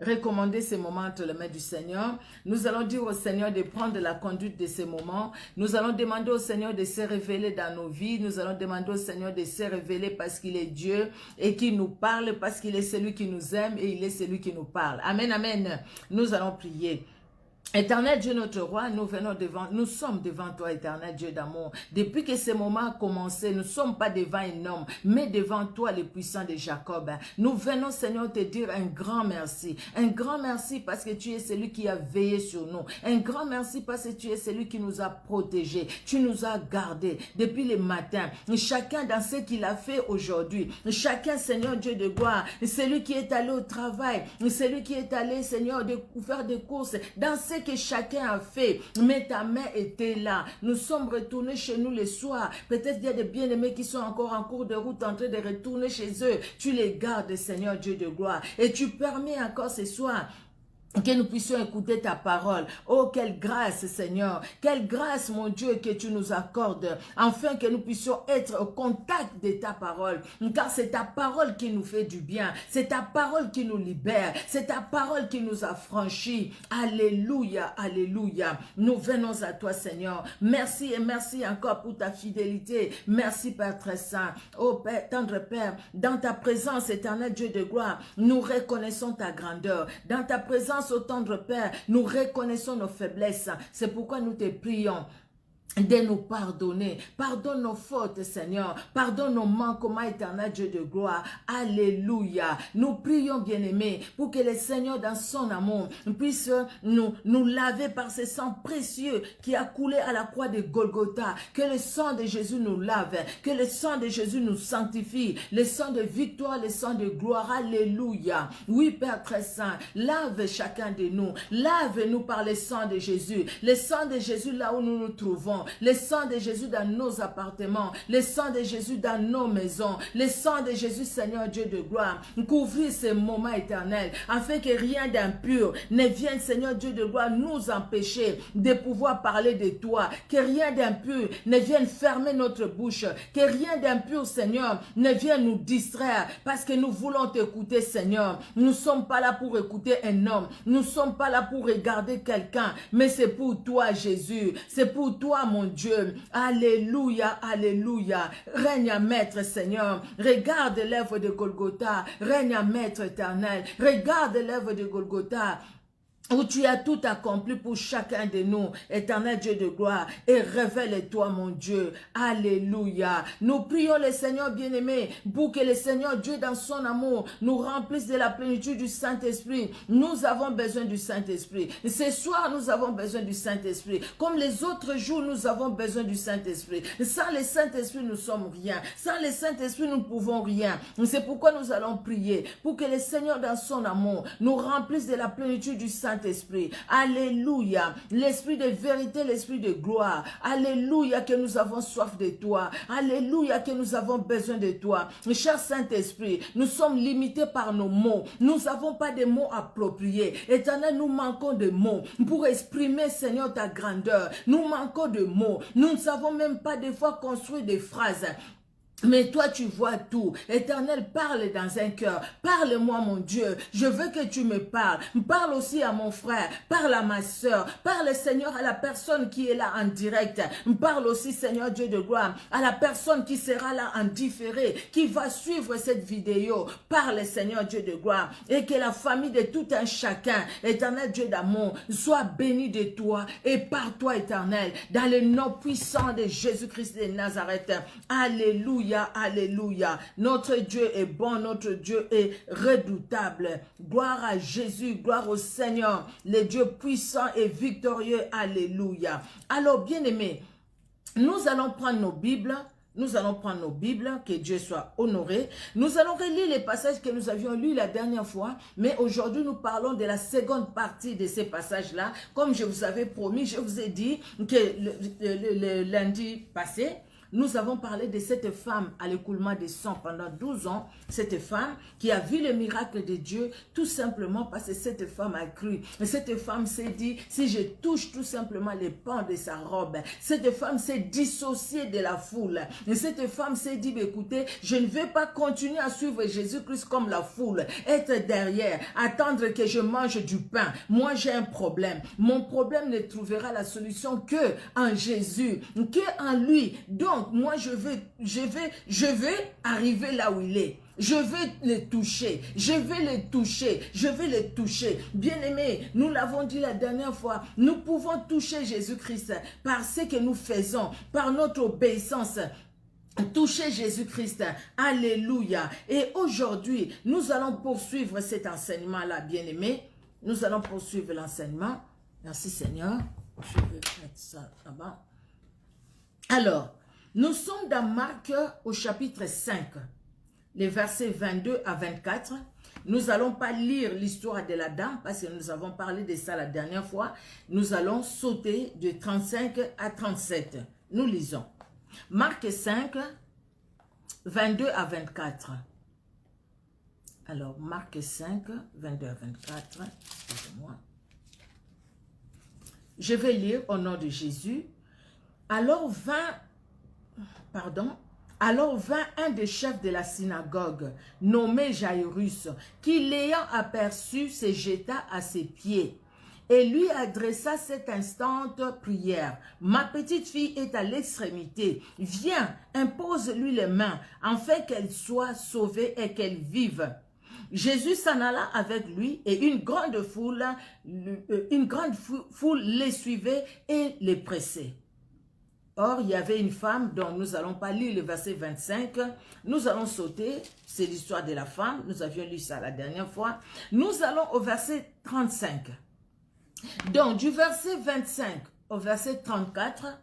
recommander ces moments entre les mains du Seigneur. Nous allons dire au Seigneur de prendre la conduite de ces moments. Nous allons demander au Seigneur de se révéler dans nos vies. Nous allons demander au Seigneur de se révéler parce qu'il est Dieu et qu'il nous parle, parce qu'il est celui qui nous aime et il est celui qui nous parle. Amen, amen. Nous allons prier. Éternel Dieu notre roi, nous sommes devant toi, éternel Dieu d'amour. Depuis que ce moment a commencé, nous ne sommes pas devant un homme, mais devant toi, le puissant de Jacob. Nous venons, Seigneur, te dire un grand merci. Un grand merci parce que tu es celui qui a veillé sur nous. Un grand merci parce que tu es celui qui nous a protégés. Tu nous as gardés depuis le matin. Chacun dans ce qu'il a fait aujourd'hui. Chacun, Seigneur Dieu de gloire, celui qui est allé au travail, celui qui est allé, Seigneur, faire des courses, dans ce que chacun a fait, mais ta main était là. Nous sommes retournés chez nous le soir. Peut-être il y a des bien-aimés qui sont encore en cours de route en train de retourner chez eux. Tu les gardes, Seigneur Dieu de gloire. Et tu permets encore ce soir que nous puissions écouter ta parole. Oh, quelle grâce, Seigneur. Quelle grâce, mon Dieu, que tu nous accordes. Afin que nous puissions être au contact de ta parole. Car c'est ta parole qui nous fait du bien. C'est ta parole qui nous libère. C'est ta parole qui nous affranchit. Alléluia, alléluia. Nous venons à toi, Seigneur. Merci et merci encore pour ta fidélité. Merci, Père très saint. Oh, Père, tendre Père, dans ta présence, éternel Dieu de gloire, nous reconnaissons ta grandeur. Dans ta présence, au tendre Père, nous reconnaissons nos faiblesses. C'est pourquoi nous te prions de nous pardonner. Pardonne nos fautes, Seigneur. Pardonne nos manquements, éternel Dieu de gloire. Alléluia. Nous prions, bien-aimés, pour que le Seigneur, dans son amour, puisse nous laver par ce sang précieux qui a coulé à la croix de Golgotha. Que le sang de Jésus nous lave. Que le sang de Jésus nous sanctifie. Le sang de victoire, le sang de gloire. Alléluia. Oui, Père très saint, lave chacun de nous. Lave-nous par le sang de Jésus. Le sang de Jésus là où nous nous trouvons. Le sang de Jésus dans nos appartements, le sang de Jésus dans nos maisons, le sang de Jésus, Seigneur Dieu de gloire, couvrir ces moments éternels, afin que rien d'impur ne vienne, Seigneur Dieu de gloire, nous empêcher de pouvoir parler de toi, que rien d'impur ne vienne fermer notre bouche, que rien d'impur, Seigneur, ne vienne nous distraire, parce que nous voulons t'écouter, Seigneur. Nous ne sommes pas là pour écouter un homme, nous ne sommes pas là pour regarder quelqu'un, mais c'est pour toi, Jésus, c'est pour toi, mon Dieu. Alléluia, alléluia. Règne à maître, Seigneur. Regarde l'œuvre de Golgotha. Règne à maître éternel. Regarde l'œuvre de Golgotha, où tu as tout accompli pour chacun de nous, éternel Dieu de gloire, et révèle-toi, mon Dieu. Alléluia. Nous prions le Seigneur bien-aimé, pour que le Seigneur Dieu, dans son amour, nous remplisse de la plénitude du Saint-Esprit. Nous avons besoin du Saint-Esprit. Ce soir, nous avons besoin du Saint-Esprit. Comme les autres jours, nous avons besoin du Saint-Esprit. Sans le Saint-Esprit, nous sommes rien. Sans le Saint-Esprit, nous ne pouvons rien. C'est pourquoi nous allons prier, pour que le Seigneur, dans son amour, nous remplisse de la plénitude du Saint-Esprit. Alléluia. L'esprit de vérité, l'esprit de gloire. Alléluia, que nous avons soif de toi. Alléluia, que nous avons besoin de toi. Cher Saint-Esprit, nous sommes limités par nos mots. Nous n'avons pas de mots appropriés. Éternel, nous manquons de mots pour exprimer, Seigneur, ta grandeur. Nous manquons de mots. Nous ne savons même pas des fois construire des phrases. Mais toi, tu vois tout. Éternel, parle dans un cœur. Parle-moi, mon Dieu. Je veux que tu me parles. Parle aussi à mon frère. Parle à ma soeur. Parle, Seigneur, à la personne qui est là en direct. Parle aussi, Seigneur Dieu de gloire, à la personne qui sera là en différé, qui va suivre cette vidéo. Parle, Seigneur Dieu de gloire. Et que la famille de tout un chacun, éternel Dieu d'amour, soit bénie de toi et par toi, éternel. Dans le nom puissant de Jésus-Christ de Nazareth. Alléluia. Alléluia. Notre Dieu est bon, notre Dieu est redoutable. Gloire à Jésus, gloire au Seigneur, le Dieu puissant et victorieux. Alléluia. Alors, bien-aimés, nous allons prendre nos Bibles. Nous allons prendre nos Bibles, que Dieu soit honoré. Nous allons relire les passages que nous avions lus la dernière fois, mais aujourd'hui nous parlons de la seconde partie de ces passages-là. Comme je vous avais promis, je vous ai dit que le lundi passé, nous avons parlé de cette femme à l'écoulement des sangs pendant 12 ans. Cette femme qui a vu le miracle de Dieu tout simplement parce que cette femme a cru. Et cette femme s'est dit, si je touche tout simplement les pans de sa robe, cette femme s'est dissociée de la foule. Et cette femme s'est dit, écoutez, je ne vais pas continuer à suivre Jésus-Christ comme la foule, être derrière, attendre que je mange du pain. Moi, j'ai un problème. Mon problème ne trouvera la solution que en Jésus, que en lui. Donc, moi, je vais arriver là où il est. Je vais les toucher, je vais les toucher, je vais les toucher. Bien-aimés, nous l'avons dit la dernière fois, nous pouvons toucher Jésus-Christ par ce que nous faisons, par notre obéissance. Toucher Jésus-Christ. Alléluia. Et aujourd'hui, nous allons poursuivre cet enseignement-là, bien-aimés. Nous allons poursuivre l'enseignement. Merci Seigneur. Je vais mettre ça là-bas. Alors, nous sommes dans Marc au chapitre 5. Les versets 22 à 24. Nous n'allons pas lire l'histoire de la dame parce que nous avons parlé de ça la dernière fois. Nous allons sauter de 35 à 37. Nous lisons. Marc 5, 22 à 24. Alors, Marc 5, 22 à 24. Excusez-moi. Je vais lire au nom de Jésus. Alors vint un des chefs de la synagogue, nommé Jairus, qui l'ayant aperçu, se jeta à ses pieds et lui adressa cette instante prière. Ma petite fille est à l'extrémité. Viens, impose-lui les mains, afin qu'elle soit sauvée et qu'elle vive. Jésus s'en alla avec lui et une grande foule les suivait et les pressait. Or, il y avait une femme dont nous n'allons pas lire le verset 25. Nous allons sauter. C'est l'histoire de la femme. Nous avions lu ça la dernière fois. Nous allons au verset 35. Donc, du verset 25 au verset 34,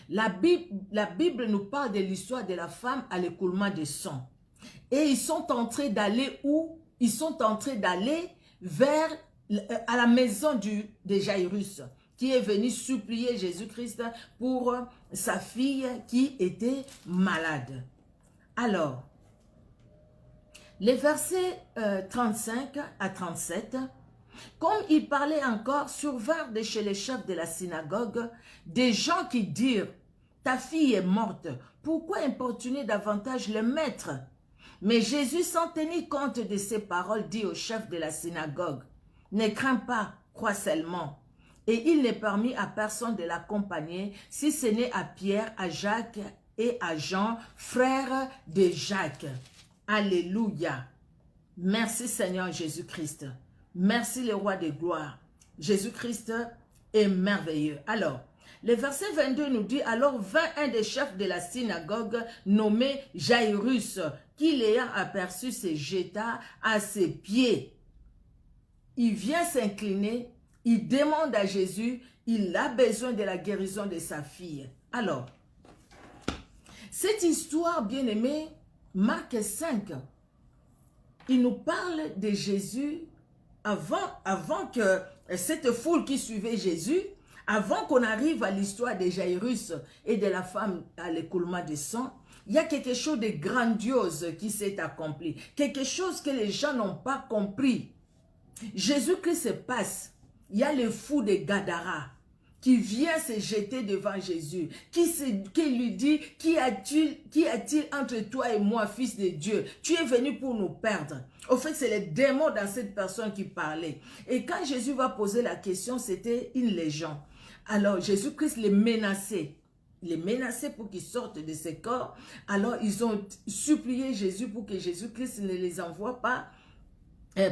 la Bible nous parle de l'histoire de la femme à l'écoulement des sangs. Et ils sont en train d'aller où? Ils sont en train d'aller vers à la maison de Jairus, qui est venu supplier Jésus-Christ pour sa fille qui était malade. Alors, les versets 35 à 37, comme il parlait encore, survinrent de chez les chefs de la synagogue des gens qui dirent, « Ta fille est morte, pourquoi importuner davantage le maître ?» Mais Jésus, sans tenir compte de ces paroles, dit au chef de la synagogue, « Ne crains pas, crois seulement. » Et il n'est permis à personne de l'accompagner, si ce n'est à Pierre, à Jacques et à Jean, frères de Jacques. Alléluia. Merci Seigneur Jésus-Christ. Merci le roi des gloires. Jésus-Christ est merveilleux. Alors, le verset 22 nous dit, « Alors vint un des chefs de la synagogue nommé Jairus, qui l'ayant aperçu se jeta à ses pieds. » Il vient s'incliner. Il demande à Jésus, il a besoin de la guérison de sa fille. Alors, cette histoire, bien-aimée, Marc 5, il nous parle de Jésus avant que cette foule qui suivait Jésus, avant qu'on arrive à l'histoire de Jairus et de la femme à l'écoulement des sangs, il y a quelque chose de grandiose qui s'est accompli. Quelque chose que les gens n'ont pas compris. Jésus-Christ se passe. Il y a le fou de Gadara qui vient se jeter devant Jésus, qui lui dit, qu'y a-t-il entre toi et moi, fils de Dieu? Tu es venu pour nous perdre. Au fait, c'est les démons dans cette personne qui parlait. Et quand Jésus va poser la question, c'était une légende. Alors, Jésus-Christ les menaçait. Il les menaçait pour qu'ils sortent de ces corps. Alors, ils ont supplié Jésus pour que Jésus-Christ ne les envoie pas,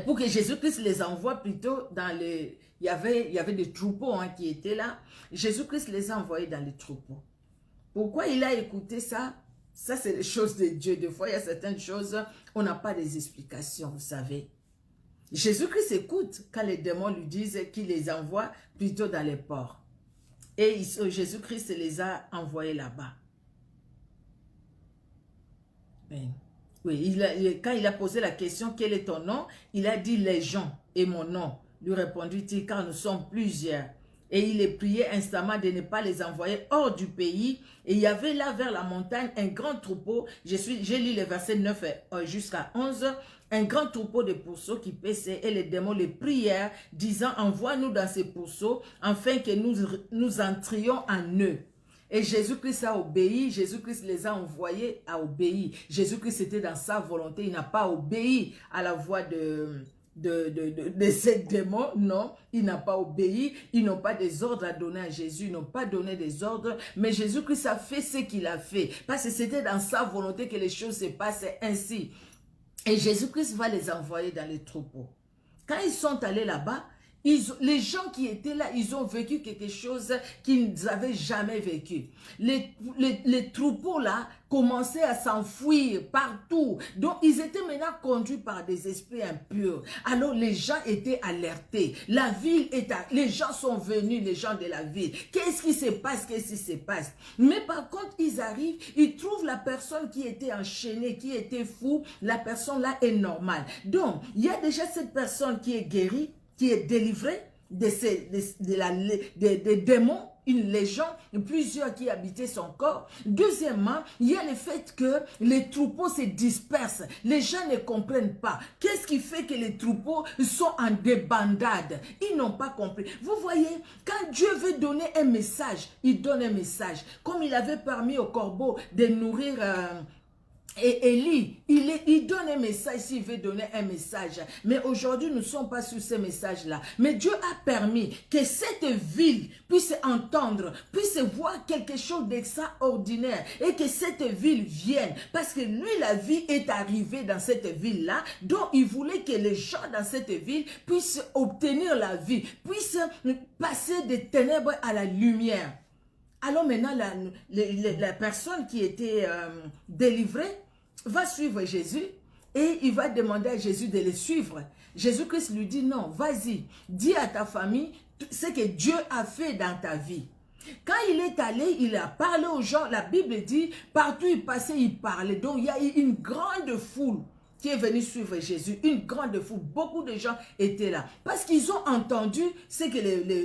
pour que Jésus-Christ les envoie plutôt dans les... Il y avait des troupeaux qui étaient là. Jésus-Christ les a envoyés dans les troupeaux. Pourquoi il a écouté ça? Ça, c'est les choses de Dieu. Des fois, il y a certaines choses, on n'a pas des explications, vous savez. Jésus-Christ écoute quand les démons lui disent qu'il les envoie plutôt dans les ports. Et Jésus-Christ les a envoyés là-bas. Oui, quand il a posé la question, quel est ton nom? Il a dit Légion et mon nom. Lui répondit-il, car nous sommes plusieurs. Et il les priait instamment de ne pas les envoyer hors du pays. Et il y avait là vers la montagne un grand troupeau. J'ai lu les versets 9 jusqu'à 11. Un grand troupeau de pourceaux qui paissaient et les démons les prièrent, disant, envoie-nous dans ces pourceaux, afin que nous entrions en eux. Et Jésus-Christ a obéi, Jésus-Christ les a envoyés à obéir. Jésus-Christ était dans sa volonté, il n'a pas obéi à la voix de ces démons, non, il n'a pas obéi, ils n'ont pas des ordres à donner à Jésus, ils n'ont pas donné des ordres, mais Jésus-Christ a fait ce qu'il a fait, parce que c'était dans sa volonté que les choses se passaient ainsi. Et Jésus-Christ va les envoyer dans les troupeaux. Quand ils sont allés là-bas, les gens qui étaient là, ils ont vécu quelque chose qu'ils n'avaient jamais vécu. Les troupeaux là commençaient à s'enfuir partout. Donc, ils étaient maintenant conduits par des esprits impurs. Alors, les gens étaient alertés. La ville les gens sont venus, les gens de la ville. Qu'est-ce qui se passe? Qu'est-ce qui se passe? Mais par contre, ils arrivent, ils trouvent la personne qui était enchaînée, qui était fou. La personne là est normale. Donc, il y a déjà cette personne qui est guérie, qui est délivré des démons, une légion, plusieurs qui habitaient son corps. Deuxièmement, il y a le fait que les troupeaux se dispersent. Les gens ne comprennent pas. Qu'est-ce qui fait que les troupeaux sont en débandade? Ils n'ont pas compris. Vous voyez, quand Dieu veut donner un message, il donne un message. Comme il avait permis au corbeau de nourrir... Et Élie, il donne un message s'il veut donner un message. Mais aujourd'hui, nous ne sommes pas sur ce message-là. Mais Dieu a permis que cette ville puisse entendre, puisse voir quelque chose d'extraordinaire. Et que cette ville vienne. Parce que lui, la vie est arrivée dans cette ville-là. Donc, il voulait que les gens dans cette ville puissent obtenir la vie. Puissent passer des ténèbres à la lumière. Alors maintenant, la personne qui était délivrée va suivre Jésus et il va demander à Jésus de le suivre. Jésus-Christ lui dit non, vas-y, dis à ta famille ce que Dieu a fait dans ta vie. Quand il est allé, il a parlé aux gens, la Bible dit, partout il passait, il parlait. Donc il y a eu une grande foule qui est venu suivre Jésus, une grande foule, beaucoup de gens étaient là. Parce qu'ils ont entendu ce que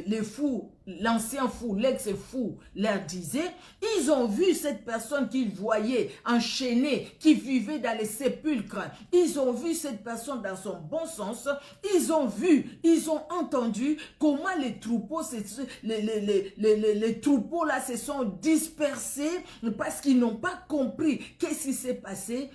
les fous, l'ancien fou, l'ex-fou leur disait. Ils ont vu cette personne qu'ils voyaient enchaînée, qui vivait dans les sépulcres. Ils ont vu cette personne dans son bon sens. Ils ont vu, ils ont entendu comment les troupeaux, les troupeaux là se sont dispersés parce qu'ils n'ont pas compris qu'est-ce qui s'est passé.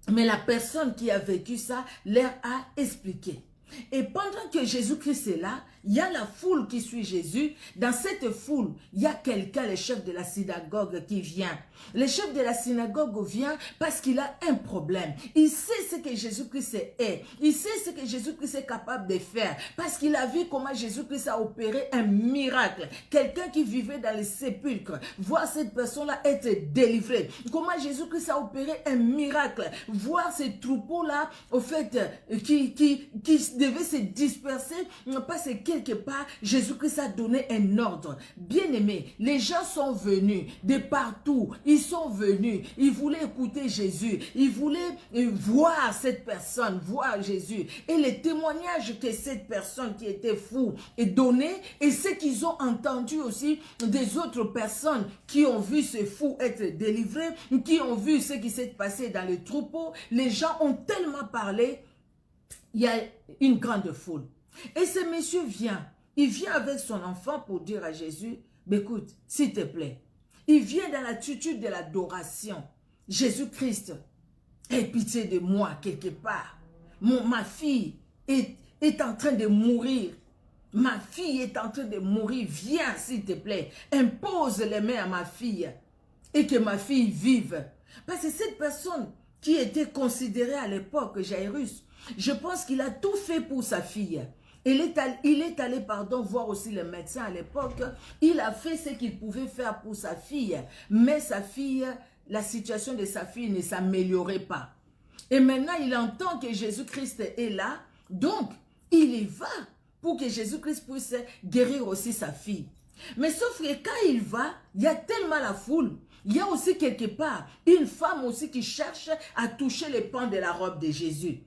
Mais la personne qui a vécu ça leur a expliqué. Et pendant que Jésus-Christ est là, il y a la foule qui suit Jésus. Dans cette foule, il y a quelqu'un, le chef de la synagogue, qui vient. Le chef de la synagogue vient parce qu'il a un problème. Il sait ce que Jésus-Christ est. Il sait ce que Jésus-Christ est capable de faire. Parce qu'il a vu comment Jésus-Christ a opéré un miracle. Quelqu'un qui vivait dans les sépulcres. Voir cette personne-là être délivrée. Comment Jésus-Christ a opéré un miracle. Voir ces troupeaux-là, au fait, qui devaient se disperser parce que quelque part, Jésus-Christ a donné un ordre. Bien-aimés, les gens sont venus de partout. Ils sont venus. Ils voulaient écouter Jésus. Ils voulaient voir cette personne, voir Jésus. Et les témoignages que cette personne qui était fou est donné, et ce qu'ils ont entendu aussi des autres personnes qui ont vu ce fou être délivré, qui ont vu ce qui s'est passé dans les troupeaux. Les gens ont tellement parlé. Il y a une grande foule. Et ce monsieur vient. Il vient avec son enfant pour dire à Jésus, écoute, s'il te plaît. Il vient dans l'attitude de l'adoration. Jésus-Christ, aie pitié de moi quelque part. Ma fille est en train de mourir. Ma fille est en train de mourir. Viens, s'il te plaît. Impose les mains à ma fille. Et que ma fille vive. Parce que cette personne qui était considérée à l'époque, Jairus, je pense qu'il a tout fait pour sa fille. Il est allé voir aussi le médecin à l'époque. Il a fait ce qu'il pouvait faire pour sa fille. Mais sa fille, la situation de sa fille ne s'améliorait pas. Et maintenant, il entend que Jésus-Christ est là. Donc, il y va pour que Jésus-Christ puisse guérir aussi sa fille. Mais sauf que quand il va, il y a tellement la foule. Il y a aussi quelque part une femme aussi qui cherche à toucher les pans de la robe de Jésus.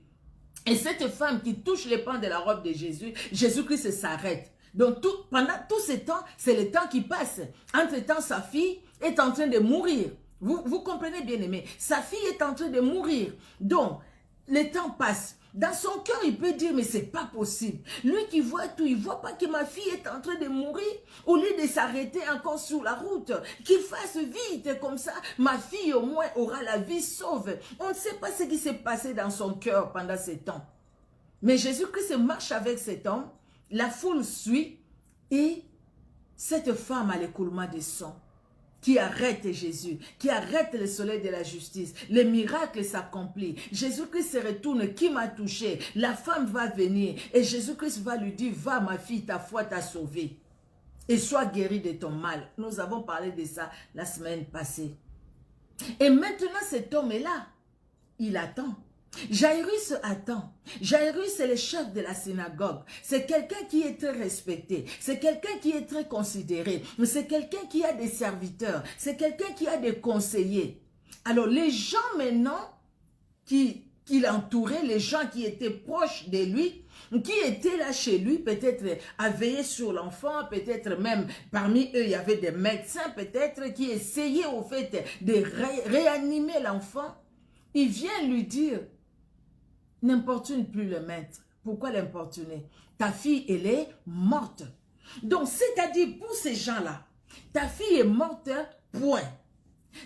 Et cette femme qui touche les pans de la robe de Jésus, Jésus-Christ s'arrête. Donc, pendant tout ce temps, c'est le temps qui passe. Entre-temps, sa fille est en train de mourir. Vous comprenez, bien aimé? Sa fille est en train de mourir. Donc, le temps passe. Dans son cœur, il peut dire, mais c'est pas possible. Lui qui voit tout, il voit pas que ma fille est en train de mourir. Au lieu de s'arrêter encore sur la route, qu'il fasse vite comme ça, ma fille au moins aura la vie sauve. On ne sait pas ce qui s'est passé dans son cœur pendant ce temps. Mais Jésus-Christ marche avec cet homme, la foule suit et cette femme a l'écoulement de sang qui arrête Jésus, qui arrête le soleil de la justice. Le miracle s'accomplit. Jésus-Christ se retourne, qui m'a touché? La femme va venir et Jésus-Christ va lui dire, va ma fille, ta foi t'a sauvée et sois guérie de ton mal. Nous avons parlé de ça la semaine passée. Et maintenant cet homme est là. Il attend. Jairus attend. Jairus c'est le chef de la synagogue. C'est quelqu'un qui est très respecté. C'est quelqu'un qui est très considéré. C'est quelqu'un qui a des serviteurs. C'est quelqu'un qui a des conseillers. Alors les gens maintenant qui l'entouraient, les gens qui étaient proches de lui, qui étaient là chez lui, peut-être à veiller sur l'enfant, peut-être même parmi eux il y avait des médecins peut-être qui essayaient au fait de réanimer l'enfant. Il vient lui dire, n'importune plus le maître. Pourquoi l'importuner? Ta fille, elle est morte. Donc, c'est-à-dire pour ces gens-là, ta fille est morte, point.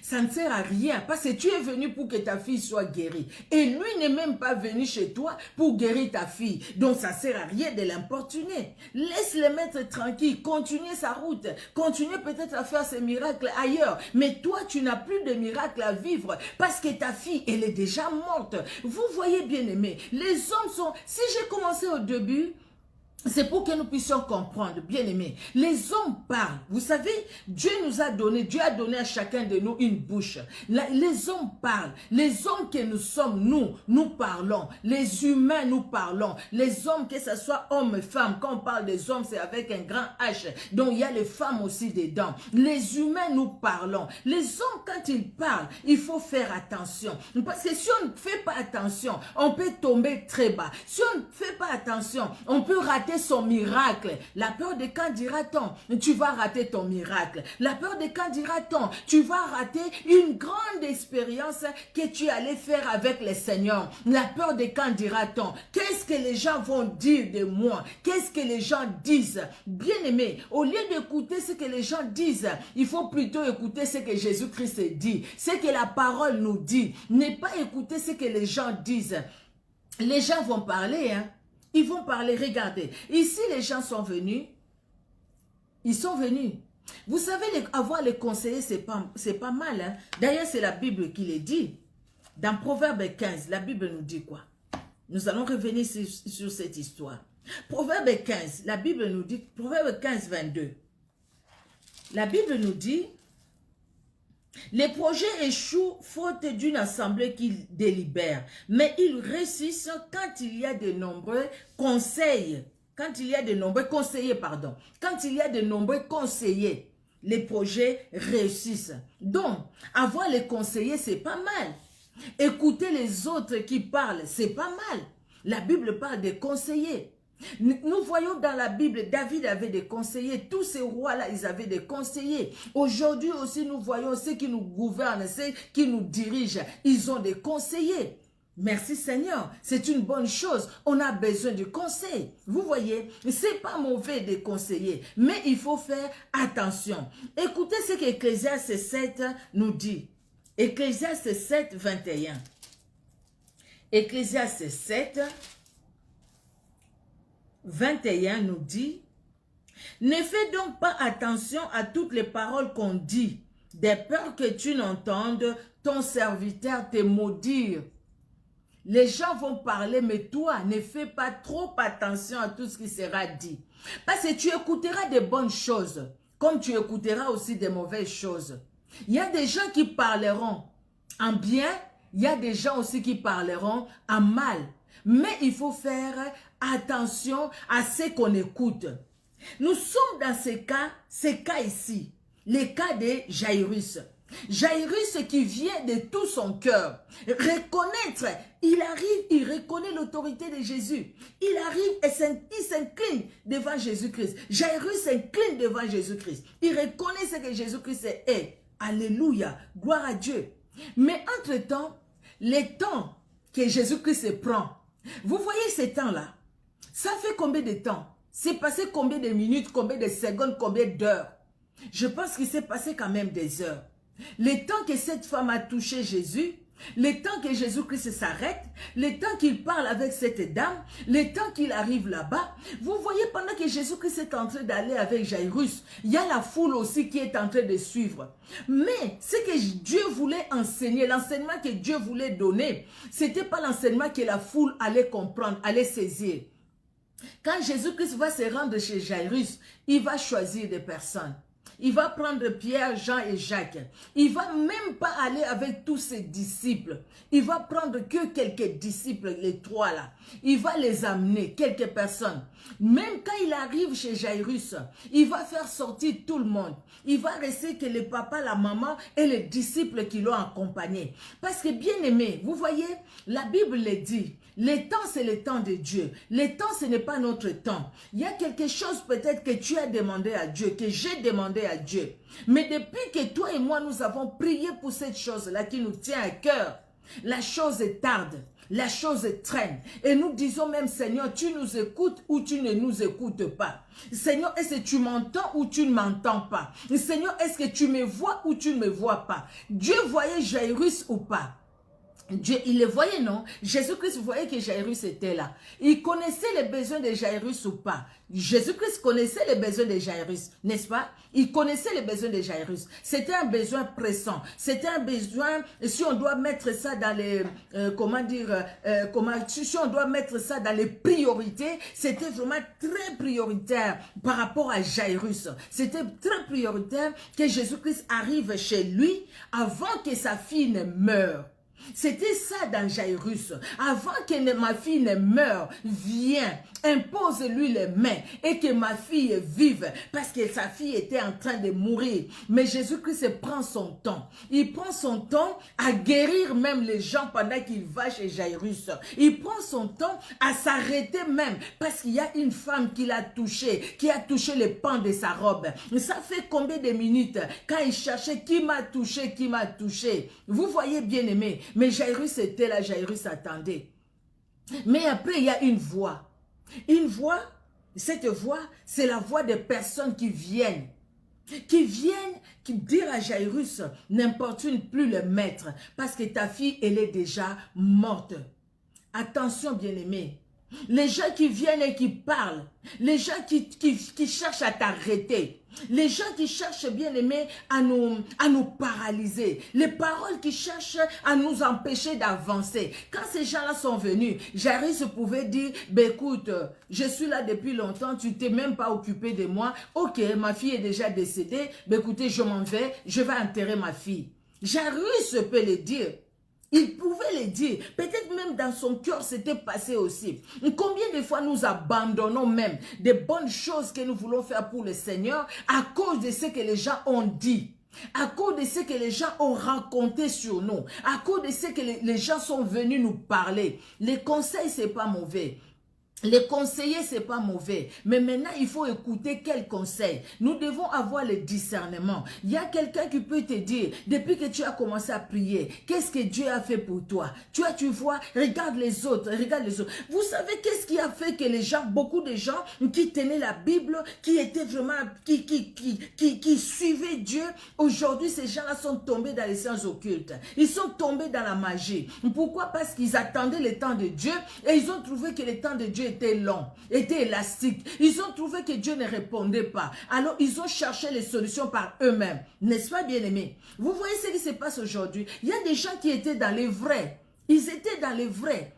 Ça ne sert à rien parce que tu es venu pour que ta fille soit guérie. Et lui n'est même pas venu chez toi pour guérir ta fille. Donc ça ne sert à rien de l'importuner. Laisse le maître tranquille, continuer sa route. Continuer peut-être à faire ses miracles ailleurs. Mais toi, tu n'as plus de miracles à vivre parce que ta fille, elle est déjà morte. Vous voyez bien aimé, les hommes sont... Si j'ai commencé au début... C'est pour que nous puissions comprendre, bien aimés. Les hommes parlent. Vous savez, Dieu a donné à chacun de nous une bouche. Les hommes parlent. Les hommes que nous sommes, nous parlons. Les humains, nous parlons. Les hommes, que ce soit hommes et femmes, quand on parle des hommes, c'est avec un grand H. Donc, il y a les femmes aussi dedans. Les humains, nous parlons. Les hommes, quand ils parlent, il faut faire attention. Parce que si on ne fait pas attention, on peut tomber très bas. Si on ne fait pas attention, on peut rater son miracle. La peur de quand dira-t-on, tu vas rater ton miracle. La peur de quand dira-t-on, tu vas rater une grande expérience que tu allais faire avec le Seigneur. La peur de quand dira-t-on, qu'est-ce que les gens vont dire de moi? Qu'est-ce que les gens disent? Bien aimé, au lieu d'écouter ce que les gens disent, il faut plutôt écouter ce que Jésus-Christ dit, ce que la parole nous dit. Ne pas écouter ce que les gens disent. Les gens vont parler, hein. Ils vont parler, regardez. Ici, les gens sont venus. Ils sont venus. Vous savez, avoir les conseillers, c'est pas mal. Hein? D'ailleurs, c'est la Bible qui le dit. Dans Proverbe 15, la Bible nous dit quoi? Nous allons revenir sur cette histoire. Proverbe 15, la Bible nous dit, Proverbe 15, 22. La Bible nous dit, les projets échouent faute d'une assemblée qui délibère, mais ils réussissent quand il y a de nombreux conseils. Quand il y a de nombreux conseillers, pardon. Quand il y a de nombreux conseillers, les projets réussissent. Donc, avoir les conseillers, c'est pas mal. Écouter les autres qui parlent, c'est pas mal. La Bible parle des conseillers. Nous voyons dans la Bible, David avait des conseillers. Tous ces rois-là, ils avaient des conseillers. Aujourd'hui aussi, nous voyons ceux qui nous gouvernent, ceux qui nous dirigent. Ils ont des conseillers. Merci Seigneur, c'est une bonne chose. On a besoin de conseils. Vous voyez, c'est pas mauvais de conseiller, mais il faut faire attention. Écoutez ce qu'Ecclésiaste 7 nous dit. Ecclésiaste 7, 21. Ecclésiaste 7, 21 nous dit, « Ne fais donc pas attention à toutes les paroles qu'on dit, de peur que tu n'entendes ton serviteur te maudire. » Les gens vont parler, mais toi, ne fais pas trop attention à tout ce qui sera dit. Parce que tu écouteras des bonnes choses, comme tu écouteras aussi des mauvaises choses. Il y a des gens qui parleront en bien, il y a des gens aussi qui parleront en mal. Mais il faut faire attention à ce qu'on écoute. Nous sommes dans ces cas ici, les cas de Jairus. Jairus qui vient de tout son cœur. Reconnaître, il arrive, il reconnaît l'autorité de Jésus. Il arrive et il s'incline devant Jésus-Christ. Jairus s'incline devant Jésus-Christ. Il reconnaît ce que Jésus-Christ est. Alléluia, gloire à Dieu. Mais entre-temps, les temps que Jésus-Christ prend, vous voyez ces temps-là, ça fait combien de temps? C'est passé combien de minutes, combien de secondes, combien d'heures? Je pense qu'il s'est passé quand même des heures. Le temps que cette femme a touché Jésus, le temps que Jésus-Christ s'arrête, le temps qu'il parle avec cette dame, le temps qu'il arrive là-bas, vous voyez pendant que Jésus-Christ est en train d'aller avec Jairus, il y a la foule aussi qui est en train de suivre. Mais ce que Dieu voulait enseigner, l'enseignement que Dieu voulait donner, ce n'était pas l'enseignement que la foule allait comprendre, allait saisir. Quand Jésus-Christ va se rendre chez Jairus, il va choisir des personnes. Il va prendre Pierre, Jean et Jacques. Il ne va même pas aller avec tous ses disciples. Il va prendre que quelques disciples, les trois là. Il va les amener, quelques personnes. Même quand il arrive chez Jairus, il va faire sortir tout le monde. Il va rester que le papa, la maman et les disciples qui l'ont accompagné. Parce que bien aimé, vous voyez, la Bible le dit. Le temps, c'est le temps de Dieu. Le temps, ce n'est pas notre temps. Il y a quelque chose peut-être que tu as demandé à Dieu, que j'ai demandé à Dieu. Mais depuis que toi et moi, nous avons prié pour cette chose-là qui nous tient à cœur, la chose tarde, la chose traîne. Et nous disons même, Seigneur, tu nous écoutes ou tu ne nous écoutes pas. Seigneur, est-ce que tu m'entends ou tu ne m'entends pas? Seigneur, est-ce que tu me vois ou tu ne me vois pas? Dieu voyait Jairus ou pas? Dieu, il le voyait, non? Jésus-Christ voyait que Jairus était là. Il connaissait les besoins de Jairus ou pas? Jésus-Christ connaissait les besoins de Jairus, n'est-ce pas? Il connaissait les besoins de Jairus. C'était un besoin pressant. C'était un besoin, si on doit mettre ça dans les, si on doit mettre ça dans les priorités, c'était vraiment très prioritaire par rapport à Jairus. C'était très prioritaire que Jésus-Christ arrive chez lui avant que sa fille ne meure. C'était ça dans Jairus. Avant que ma fille ne meure, viens, impose-lui les mains et que ma fille vive parce que sa fille était en train de mourir. Mais Jésus-Christ prend son temps. Il prend son temps à guérir même les gens pendant qu'il va chez Jairus. Il prend son temps à s'arrêter même parce qu'il y a une femme qui l'a touché, qui a touché les pans de sa robe. Ça fait combien de minutes quand il cherchait qui m'a touché, qui m'a touché. Vous voyez bien aimé. Mais Jairus était là, Jairus attendait. Mais après, il y a une voix. Une voix, cette voix, c'est la voix des personnes qui viennent qui dire à Jairus, n'importune plus le maître, parce que ta fille, elle est déjà morte. Attention, bien-aimés. Les gens qui viennent et qui parlent, les gens qui cherchent à t'arrêter, les gens qui cherchent, bien aimé, à nous paralyser, les paroles qui cherchent à nous empêcher d'avancer. Quand ces gens-là sont venus, Jairus pouvait dire, ben écoute, je suis là depuis longtemps, tu t'es même pas occupé de moi, ok, ma fille est déjà décédée, ben écoutez, je m'en vais, je vais enterrer ma fille. Jairus peut le dire. Il pouvait le dire. Peut-être même dans son cœur, c'était passé aussi. Combien de fois nous abandonnons même des bonnes choses que nous voulons faire pour le Seigneur à cause de ce que les gens ont dit, à cause de ce que les gens ont raconté sur nous, à cause de ce que les gens sont venus nous parler. Les conseils, c'est pas mauvais. Les conseillers, c'est pas mauvais. Mais maintenant, il faut écouter quels conseils. Nous devons avoir le discernement. Il y a quelqu'un qui peut te dire, depuis que tu as commencé à prier, qu'est-ce que Dieu a fait pour toi? Tu vois, regarde les autres, regarde les autres. Vous savez qu'est-ce qui a fait que les gens, beaucoup de gens qui tenaient la Bible, qui étaient vraiment, qui suivaient Dieu, aujourd'hui, ces gens-là sont tombés dans les sciences occultes. Ils sont tombés dans la magie. Pourquoi? Parce qu'ils attendaient le temps de Dieu et ils ont trouvé que le temps de Dieu était long, était élastique. Ils ont trouvé que Dieu ne répondait pas. Alors, ils ont cherché les solutions par eux-mêmes. N'est-ce pas, bien-aimés? Vous voyez ce qui se passe aujourd'hui? Il y a des gens qui étaient dans les vrais. Ils étaient dans les vrais.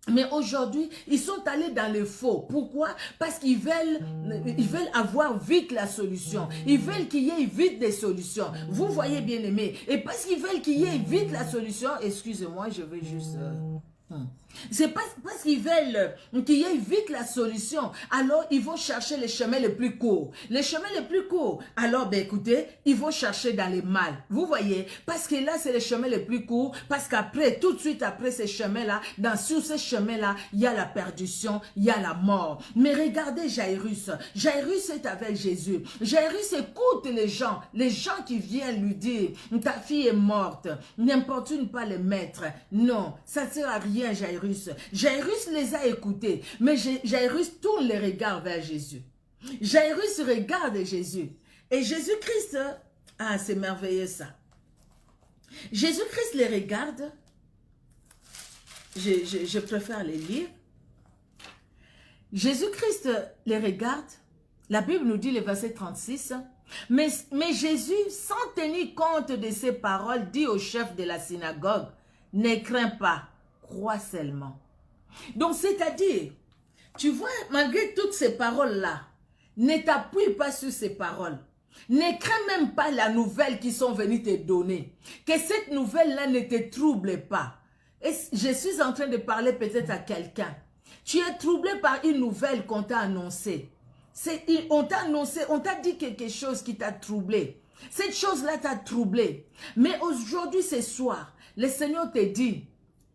Mais aujourd'hui, ils sont allés dans le faux. Pourquoi? Parce qu'ils veulent avoir vite la solution. Ils veulent qu'il y ait vite des solutions. Vous voyez, bien-aimés? Et parce qu'ils veulent qu'il y ait vite la solution, excusez-moi, je vais juste... C'est parce qu'ils veulent qu'il y ait vite la solution. Alors, ils vont chercher les chemins les plus courts. Les chemins les plus courts. Alors, ben écoutez, ils vont chercher dans les mal. Vous voyez? Parce que là, c'est les chemins les plus courts. Parce qu'après, tout de suite après ces chemins-là, sur ces chemins-là, il y a la perdition, il y a la mort. Mais regardez Jairus. Jairus est avec Jésus. Jairus écoute les gens qui viennent lui dire, ta fille est morte. N'importune pas les maîtres. Non, ça ne sert à rien, Jairus. Jairus les a écoutés, mais Jairus tourne les regards vers Jésus. Jairus regarde Jésus. Et Jésus-Christ, ah, c'est merveilleux ça. Jésus-Christ les regarde. Je préfère les lire. Jésus-Christ les regarde. La Bible nous dit le verset 36. Mais Jésus, sans tenir compte de ces paroles, dit au chef de la synagogue, ne crains pas. Crois seulement. Donc, c'est-à-dire, tu vois, malgré toutes ces paroles-là, ne t'appuie pas sur ces paroles. Ne crains même pas la nouvelle qu'ils sont venus te donner. Que cette nouvelle-là ne te trouble pas. Et je suis en train de parler peut-être à quelqu'un. Tu es troublé par une nouvelle qu'on t'a annoncée. On t'a annoncé, on t'a dit quelque chose qui t'a troublé. Cette chose-là t'a troublé. Mais aujourd'hui, ce soir, le Seigneur te dit,